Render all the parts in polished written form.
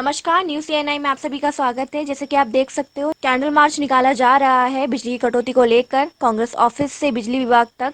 नमस्कार, news CNI में आप सभी का स्वागत है। जैसे कि आप देख सकते हो, कैंडल मार्च निकाला जा रहा है बिजली की कटौती को लेकर कांग्रेस ऑफिस से बिजली विभाग तक।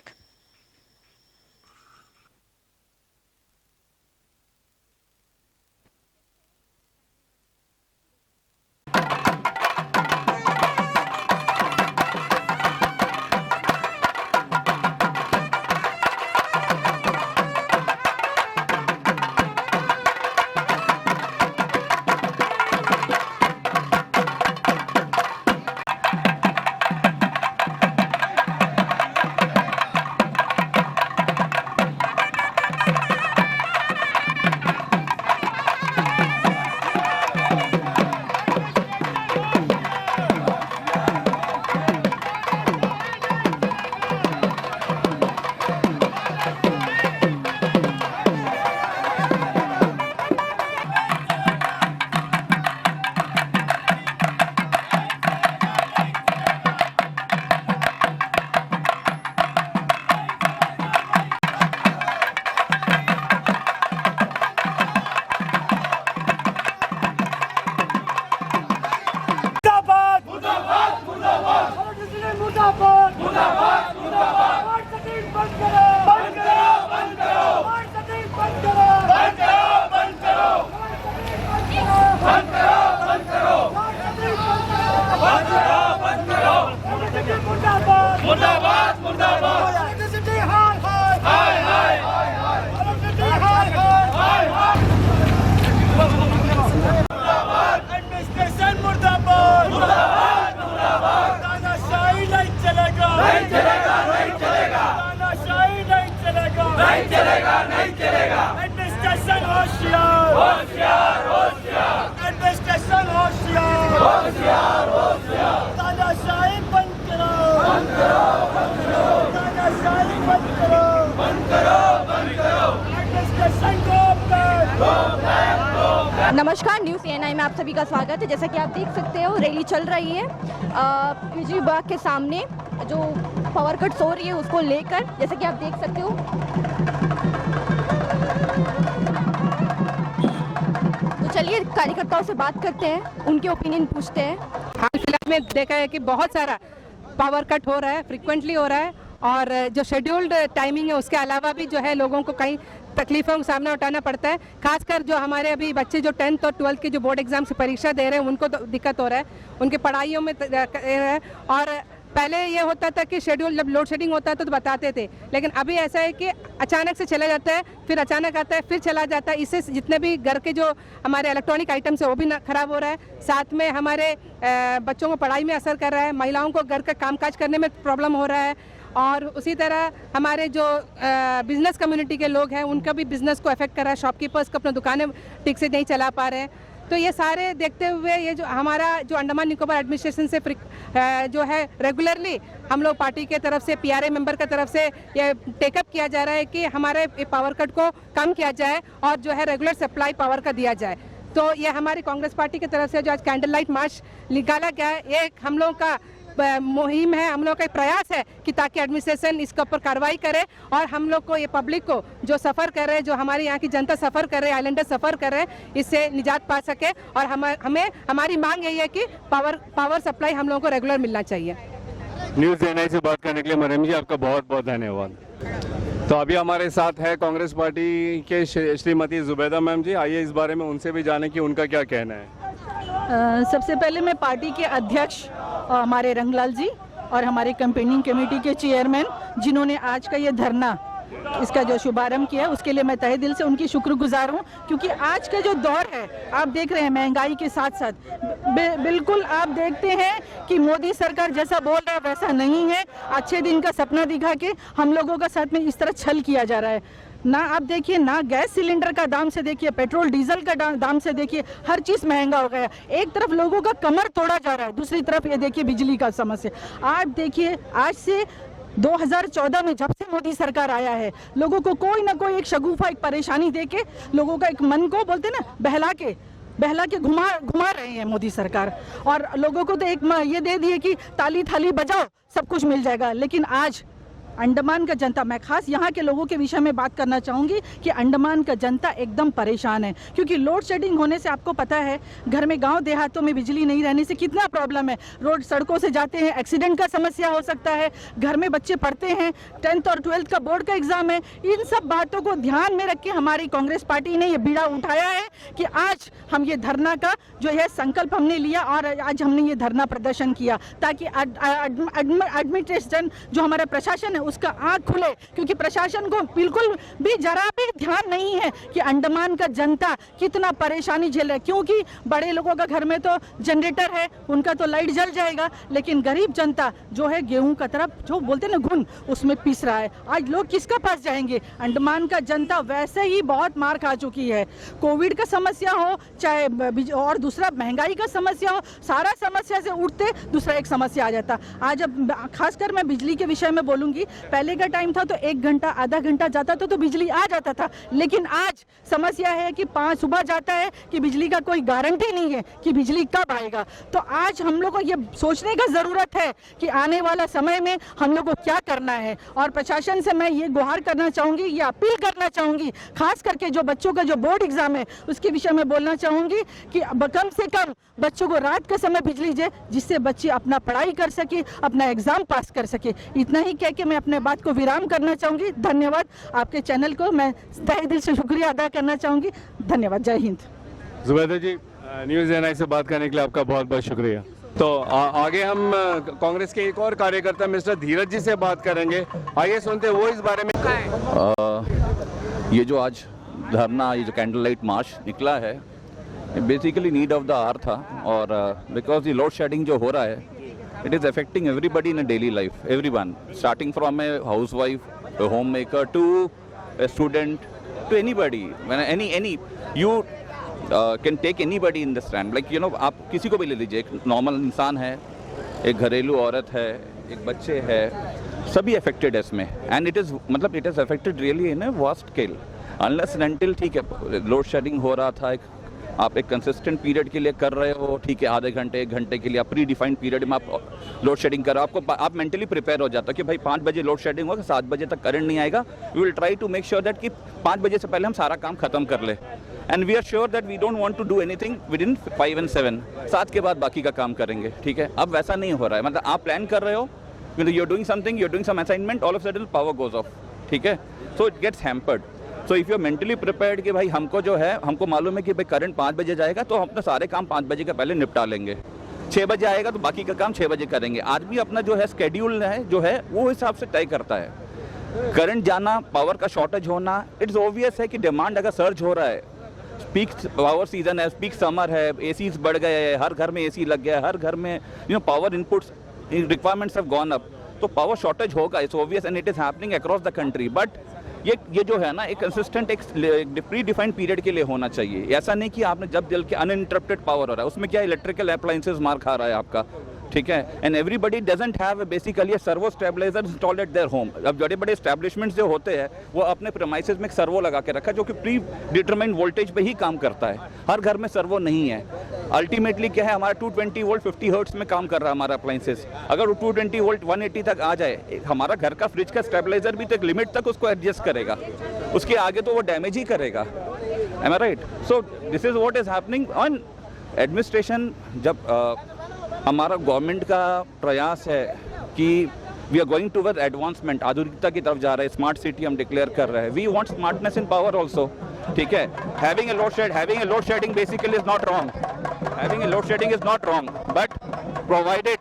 नमस्कार, न्यूज़ CNI में आप सभी का स्वागत है। जैसा कि आप देख सकते हो, रैली चल रही है बिजली विभाग के सामने, जो पावर कट्स हो रही है उसको लेकर। जैसा कि आप देख सकते हो, तो चलिए कार्यकर्ताओं से बात करते हैं, उनके ओपिनियन पूछते हैं। हाल फिलहाल में देखा है कि बहुत सारा पावर कट हो रहा है, फ्रिक्वेंटली हो रहा है, और जो शेड्यूल्ड टाइमिंग है उसके अलावा भी जो है लोगों को कई तकलीफों का सामना उठाना पड़ता है। खासकर जो हमारे अभी बच्चे जो 10th और 12th के जो बोर्ड एग्जाम की परीक्षा दे रहे हैं उनको तो दिक्कत हो रहा है, उनकी पढ़ाइयों में और पहले ये होता था कि शेड्यूल जब लोड शेडिंग होता है तो बताते थे, लेकिन अभी ऐसा है कि अचानक से चला जाता है, फिर अचानक आता है, फिर चला जाता है। इससे जितने भी घर के जो हमारे इलेक्ट्रॉनिक आइटम्स है वो भी खराब हो रहा है, साथ में हमारे बच्चों को पढ़ाई में असर कर रहा है, महिलाओं को घर का कामकाज करने में प्रॉब्लम हो रहा है, और उसी तरह हमारे जो बिज़नेस कम्युनिटी के लोग हैं उनका भी बिज़नेस को अफेक्ट कर रहा है। शॉपकीपर्स को अपना दुकानें ठीक से नहीं चला पा रहे हैं। तो ये सारे देखते हुए ये जो हमारा जो अंडमान निकोबार एडमिनिस्ट्रेशन से जो है रेगुलरली हम लोग पार्टी के तरफ से PRA मेंबर की तरफ से ये टेकअप किया जा रहा है कि हमारे पावर कट को कम किया जाए और जो है रेगुलर सप्लाई पावर का दिया जाए। तो ये हमारी कांग्रेस पार्टी की तरफ से जो आज कैंडल लाइट मार्च निकाला गया है, ये हम लोगों का मुहिम है, हम लोग का प्रयास है कि ताकि एडमिनिस्ट्रेशन इसके ऊपर कार्रवाई करे और हम लोग को, ये पब्लिक को जो सफ़र कर रहे हैं, जो हमारे यहाँ की जनता सफ़र कर रहे हैं, आइलैंडर सफ़र कर रहे हैं, इससे निजात पा सके। और हमें हमारी मांग यही है कि पावर सप्लाई हम लोगों को रेगुलर मिलना चाहिए। न्यूज़ CNI से बात करने के लिए मरियम जी आपका बहुत बहुत धन्यवाद। तो अभी हमारे साथ है कांग्रेस पार्टी के श्रीमती जुबैदा मैम जी, आइए इस बारे में उनसे भी जानें कि उनका क्या कहना है। सबसे पहले मैं पार्टी के अध्यक्ष हमारे रंगलाल जी और हमारे कैंपेनिंग कमेटी के चेयरमैन जिन्होंने आज का ये धरना, इसका जो शुभारंभ किया, उसके लिए मैं तहे दिल से उनकी शुक्रगुजार हूँ। क्योंकि आज का जो दौर है, आप देख रहे हैं महंगाई के साथ साथ बिल्कुल आप देखते हैं कि मोदी सरकार जैसा बोल रहा है वैसा नहीं है। अच्छे दिन का सपना दिखा के हम लोगों का साथ में इस तरह छल किया जा रहा है। ना आप देखिए, ना गैस सिलेंडर का दाम से देखिए, पेट्रोल डीजल का दाम से देखिए, हर चीज़ महंगा हो गया। एक तरफ लोगों का कमर तोड़ा जा रहा है, दूसरी तरफ ये देखिए बिजली का समस्या। आप देखिए, आज से 2014 में जब से मोदी सरकार आया है, लोगों को कोई ना कोई एक शगुफा, एक परेशानी दे के लोगों का एक मन को बोलते ना बहला के घुमा रहे हैं मोदी सरकार। और लोगों को तो एक ये दे दिए कि ताली थाली बजाओ सब कुछ मिल जाएगा। लेकिन आज अंडमान का जनता, मैं खास यहाँ के लोगों के विषय में बात करना चाहूँगी कि अंडमान का जनता एकदम परेशान है, क्योंकि लोड शेडिंग होने से आपको पता है घर में गांव देहातों में बिजली नहीं रहने से कितना प्रॉब्लम है। रोड सड़कों से जाते हैं, एक्सीडेंट का समस्या हो सकता है, घर में बच्चे पढ़ते हैं, 10th और 12th का बोर्ड का एग्जाम है। इन सब बातों को ध्यान में रख के हमारी कांग्रेस पार्टी ने ये बीड़ा उठाया है कि आज हम ये धरना का जो है संकल्प हमने लिया और आज हमने ये धरना प्रदर्शन किया, ताकि एडमिनिस्ट्रेशन जो हमारा प्रशासन है उसका आंख खुले, क्योंकि प्रशासन को बिल्कुल भी जरा भी ध्यान नहीं है कि अंडमान का जनता कितना परेशानी झेल रहा है। क्योंकि बड़े लोगों का घर में तो जनरेटर है, उनका तो लाइट जल जाएगा, लेकिन गरीब जनता जो है गेहूं का तरफ जो बोलते हैं ना घुन, उसमें पिस रहा है। आज लोग किसका पास जाएंगे? अंडमान का जनता वैसे ही बहुत मार खा चुकी है। कोविड का समस्या हो चाहे और दूसरा महंगाई का समस्या हो, सारा समस्या से उठते दूसरा एक समस्या आ जाता। आज अब खासकर मैं बिजली के विषय में बोलूंगी, पहले का टाइम था तो 1 घंटा आधा घंटा जाता था तो बिजली आ जाता था, लेकिन आज समस्या है कि 5 सुबह जाता है कि बिजली का कोई गारंटी नहीं है कि बिजली कब आएगा। तो आज हम लोग को ये सोचने का ज़रूरत है कि आने वाला समय में हम लोग को क्या करना है। और प्रशासन से मैं ये गुहार करना चाहूँगी, ये अपील करना चाहूँगी, खास करके जो बच्चों का जो बोर्ड एग्जाम है उसके विषय में बोलना चाहूँगी कि कम से कम बच्चों को रात का समय बिजली दे, जिससे बच्चे अपना पढ़ाई कर सके, अपना एग्जाम पास कर सके। इतना ही कह के मैं अपने बात को विराम करना चाहूँगी। धन्यवाद। आपके चैनल को मैं तहे दिल से शुक्रिया अदा करना चाहूँगी। धन्यवाद। जय हिंद। जुबैदा जी, न्यूज़ एनआई से बात करने के लिए आपका बहुत बहुत शुक्रिया। तो आगे हम कांग्रेस के एक और कार्यकर्ता मिस्टर धीरज जी से बात करेंगे। आइए सुनते वो इस बारे में। ये जो आज धरना, ये जो कैंडल लाइट मार्च निकला है, basically need of the hour था। और बिकॉज ये लोड शेडिंग जो हो रहा है, it is affecting everybody in a daily life, everyone, starting from a house wife, a homemaker, to a student, to anybody. When any you can take anybody in this trend. Like आप किसी को भी ले लीजिए, एक normal इंसान है, एक घरेलू औरत है, एक बच्चे है, सभी अफेक्टेड है इसमें। And it is affected really in a vast scale. Unless and until, ठीक है, लोड शेडिंग हो रहा था, आप एक कंसिस्टेंट पीरियड के लिए कर रहे हो, ठीक है, आधे घंटे 1 घंटे के लिए, आप प्री डिफाइंड पीरियड में आप लोड शेडिंग कर रहे हो, आप मेंटली प्रिपेयर हो जाता कि भाई 5 बजे लोड शेडिंग होगा, 7 बजे तक करंट नहीं आएगा। We will try to make sure that कि 5 बजे से पहले हम सारा काम खत्म कर ले। And we are sure that we don't want to do anything within 5 and 7, 7 के बाद बाकी का काम करेंगे, ठीक है। अब वैसा नहीं हो रहा है, मतलब आप प्लान कर रहे हो, you are doing something, you are doing some assignment, all of sudden power goes off, ठीक है, so it gets hampered. So if you are mentally prepared कि भाई हमको जो है, हमको मालूम है कि भाई करंट 5 बजे जाएगा तो हम अपने सारे काम 5 बजे के पहले निपटा लेंगे, 6 बजे आएगा तो बाकी का काम 6 बजे करेंगे। आदमी अपना जो है स्केड्यूल है जो है वो हिसाब से तय करता है। करंट जाना, पावर का शॉर्टेज होना, इट्स ऑब्वियस है कि डिमांड अगर सर्ज हो रहा है, पीक पावर सीजन है, पीक समर है, एसीज बढ़ गए हैं, हर घर में एसी लग गया है, हर घर में power inputs requirements have gone up, तो पावर शॉर्टेज होगा, it's obvious and it is happening across the country. But ये जो है ना, एक कंसिस्टेंट एक प्री डिफाइंड पीरियड के लिए होना चाहिए। ऐसा नहीं कि आपने जब दिल के अनइंटरप्टेड पावर हो रहा है, उसमें क्या इलेक्ट्रिकल अप्लायंसेस मार खा रहा है आपका, ठीक है। And everybody doesn't have basically servo stabiliser installed at their home. अब बड़े बड़े स्टैब्लिशमेंट्स जो होते हैं वो अपने प्रेमाइसेस में एक सर्वो लगा के रखा है जो कि प्री डिटरमाइंड वोल्टेज पे ही काम करता है। हर घर में सर्वो नहीं है। अल्टीमेटली क्या है, हमारा 220 वोल्ट 50 हर्ट्ज में काम कर रहा है हमारा अप्लायंसेस। अगर वो 220 वोल्ट 180 तक आ जाए, हमारा घर का फ्रिज का स्टेबलाइजर भी तो एक लिमिट तक उसको एडजस्ट करेगा, उसके आगे तो वो डैमेज ही करेगा। Am I right? So this is what is happening on administration. जब हमारा गवर्नमेंट का प्रयास है कि we are going toward advancement, आधुनिकता की तरफ जा रहे हैं, स्मार्ट सिटी हम डिक्लेयर कर रहे हैं, we want smartness in power also, ठीक है। Having a load shedding basically is not wrong, having a load shedding is not wrong, but provided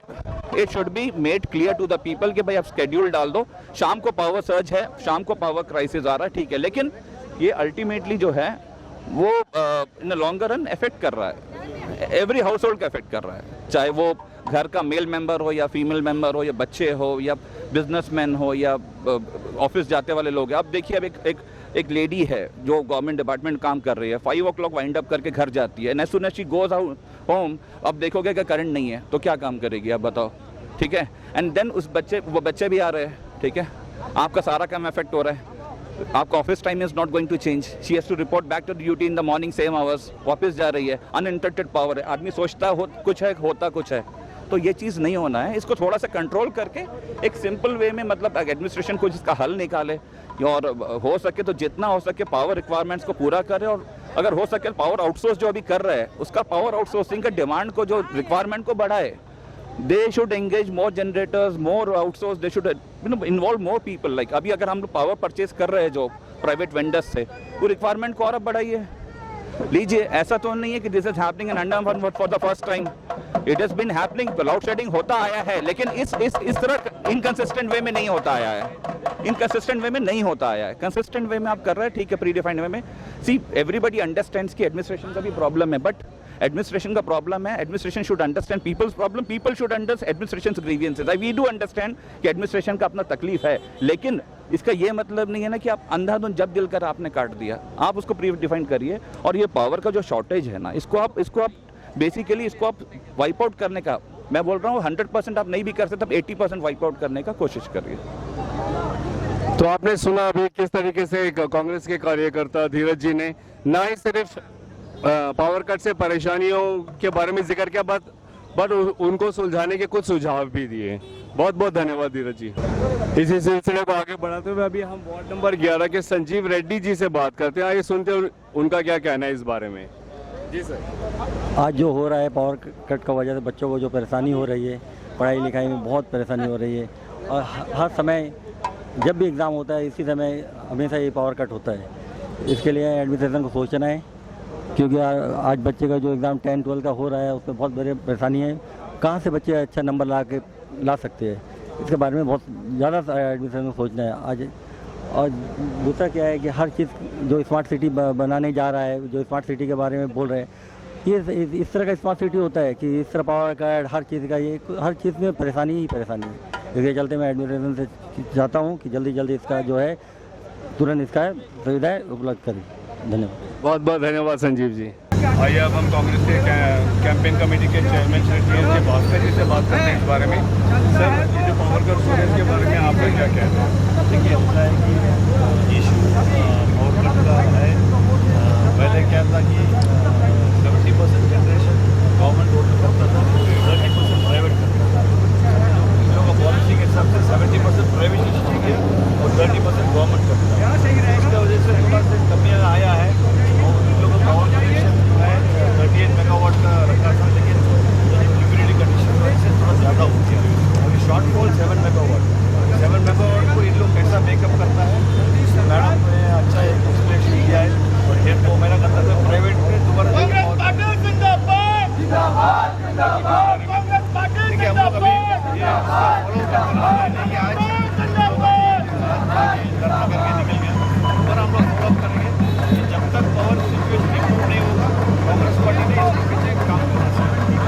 it should be made clear to the people कि भाई आप schedule डाल दो, शाम को power surge है, शाम को पावर क्राइसिस आ रहा है, ठीक है, लेकिन ये अल्टीमेटली जो है वो in the longer run effect कर रहा है, एवरी हाउस होल्ड का इफेक्ट कर रहा है, चाहे वो घर का मेल मेंबर हो या फीमेल मेंबर हो या बच्चे हो या बिजनेसमैन हो या ऑफिस जाते वाले लोग हैं। अब देखिए, अब एक लेडी है जो गवर्नमेंट डिपार्टमेंट काम कर रही है, 5 o'clock वाइंड अप करके घर जाती है, and as soon as she goes out home, अब देखोगे कि करंट नहीं है तो क्या काम करेगी, आप बताओ, ठीक है। एंड देन वो बच्चे भी आ रहे हैं, ठीक है, आपका सारा काम इफेक्ट हो रहा है, आपका office time is not going to change, she has to report back to duty in the morning same hours, वापस जा रही है, अनइंटरप्टेड पावर है, आदमी सोचता कुछ है, होता कुछ है, तो ये चीज़ नहीं होना है। इसको थोड़ा सा कंट्रोल करके एक सिंपल वे में मतलब एडमिनिस्ट्रेशन को जिसका हल निकाले, और हो सके तो जितना हो सके पावर रिक्वायरमेंट्स को पूरा करे, और अगर हो सके पावर आउटसोर्स जो अभी कर रहे हैं उसका पावर आउटसोर्सिंग का डिमांड को, जो रिक्वायरमेंट को बढ़ाए। They should engage more generators, more outsource, they should involve more people. Like अभी अगर हम लोग पावर परचेज कर रहे हैं जो प्राइवेट वेंडर्स से, वो रिक्वायरमेंट को और अब बढ़ाइए लीजिए। ऐसा तो नहीं है कि this is happening in Andaman for the first time, it has been happening. Load shedding होता आया है, लेकिन इस तरह इनकंसिस्टेंट वे में नहीं होता आया है, इनकंसिस्टेंट वे में नहीं होता आया है। कंसिस्टेंट वे में आप कर रहे हैं, ठीक है, प्री डिफाइंड वे में। सी एवरीबडी अंडरस्टैंड्स कि एडमिनिस्ट्रेशन का भी प्रॉब्लम है, बट एडमिनिस्ट्रेशन का प्रॉब्लम है, administration should understand people's problem, people should understand administration's grievances. We do understand कि एडमिनिस्ट्रेशन का अपना तकलीफ है, लेकिन इसका ये मतलब नहीं है ना कि आप अंधाधुंध जब दिल कर आपने काट दिया। आप उसको प्री डिफाइन करिए, और ये पावर का जो शॉर्टेज है ना, इसको आप बेसिकली इसको आप वाइप आउट करने का, मैं बोल रहा हूँ 100% आप नहीं भी कर सकते, तब 80% वाइप आउट करने का कोशिश करिए। तो आपने सुना अभी किस तरीके से कांग्रेस के कार्यकर्ता धीरज जी ने ना ही सिर्फ पावर कट से परेशानियों के बारे में जिक्र किया, बट उनको सुलझाने के कुछ सुझाव भी दिए। बहुत बहुत धन्यवाद धीरज जी। इसी सिलसिले को आगे बढ़ाते हुए अभी हम वार्ड नंबर 11 के संजीव रेड्डी जी से बात करते हैं। आइए सुनते हैं उनका क्या कहना है इस बारे में। जी सर। आज जो हो रहा है पावर कट का वजह से बच्चों को जो परेशानी हो रही है, पढ़ाई लिखाई में बहुत परेशानी हो रही है, और हर समय जब भी एग्ज़ाम होता है इसी समय हमेशा ये पावर कट होता है। इसके लिए एडमिनिस्ट्रेशन को सोचना है, क्योंकि आज बच्चे का जो एग्ज़ाम 10-12 का हो रहा है उसमें बहुत बड़ी परेशानी है। कहाँ से बच्चे अच्छा नंबर ला सकते हैं, इसके बारे में बहुत ज़्यादा एडमिनिस्ट्रेशन को सोचना है आज। और दूसरा क्या है कि हर चीज़ जो स्मार्ट सिटी बनाने जा रहा है, जो स्मार्ट सिटी के बारे में बोल रहे हैं, ये इस तरह का स्मार्ट सिटी होता है कि इस तरह पावर कट हर चीज़ का, ये हर चीज़ में परेशानी ही परेशानी है। इसके चलते मैं एडमिनिस्ट्रेशन से चाहता हूँ कि जल्दी जल्दी इसका जो है तुरंत इसका सुविधाएँ उपलब्ध करें। धन्यवाद। बहुत बहुत धन्यवाद संजीव जी। आइए अब हम कांग्रेस के कैंपेन कमेटी के चेयरमैन श्री टी.एस. भास्कर जी से बात करते हैं इस बारे में। सर, ये जो पावर कट हो रहा है इसके बारे में आपका क्या कहना है? देखिए, होता है कि इशू पावर कट का है। पहले क्या था कि 70% जनरेशन गवर्नमेंट होल्ड करता था, 30% प्राइवेट करता था। इन लोगों का पॉलिसी के हिसाब से 70% प्राइवेट चाहिए और 30% गवर्नमेंट करता है। इसकी वजह से थोड़ा सा कमियाँ आया है, और इन लोगों का पावर जनरेशन है 38 मेगावाट का रखा था, लेकिन लिक्विडिटी कंडीशन की वजह से थोड़ा ज़्यादा हो गया। अभी शॉर्टफॉल 7 मेगावाट को इन लोग कैसा मेकअप करता है, मैडम ने अच्छा एक एक्सप्लेनेशन दिया है। और हेड को मेरा कहता था प्राइवेट में दोबारा देखिए, हम लोग अभी ये फॉलो कर रहे हैं कि आज धरना करके निकल गया, और हम लोग फॉलो करेंगे। जब तक पावर सिचुएशन इम्प्रूव नहीं होगा, कांग्रेस पार्टी ने इसके पीछे काम करना चाहिए।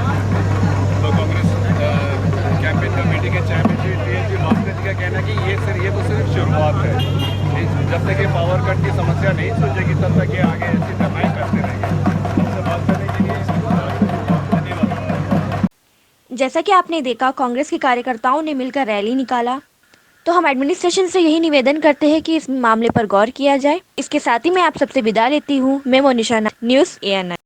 तो कांग्रेस कैंपेन कमेटी के चेयरमैन श्री टी.एस. भास्कर जी का कहना है कि ये तो सिर्फ शुरुआत है। जब तक ये पावर कट की समस्या नहीं सुलझेगी तब तक ये आगे ऐसी धरनाएं करते रहेंगे। हमसे बात करने के लिए धन्यवाद। जैसा कि आपने देखा, कांग्रेस के कार्यकर्ताओं ने मिलकर रैली निकाला। तो हम एडमिनिस्ट्रेशन से यही निवेदन करते हैं कि इस मामले पर गौर किया जाए। इसके साथ ही मैं आप सबसे विदा लेती हूँ। मैं मोनिशा, न्यूज़ ANI।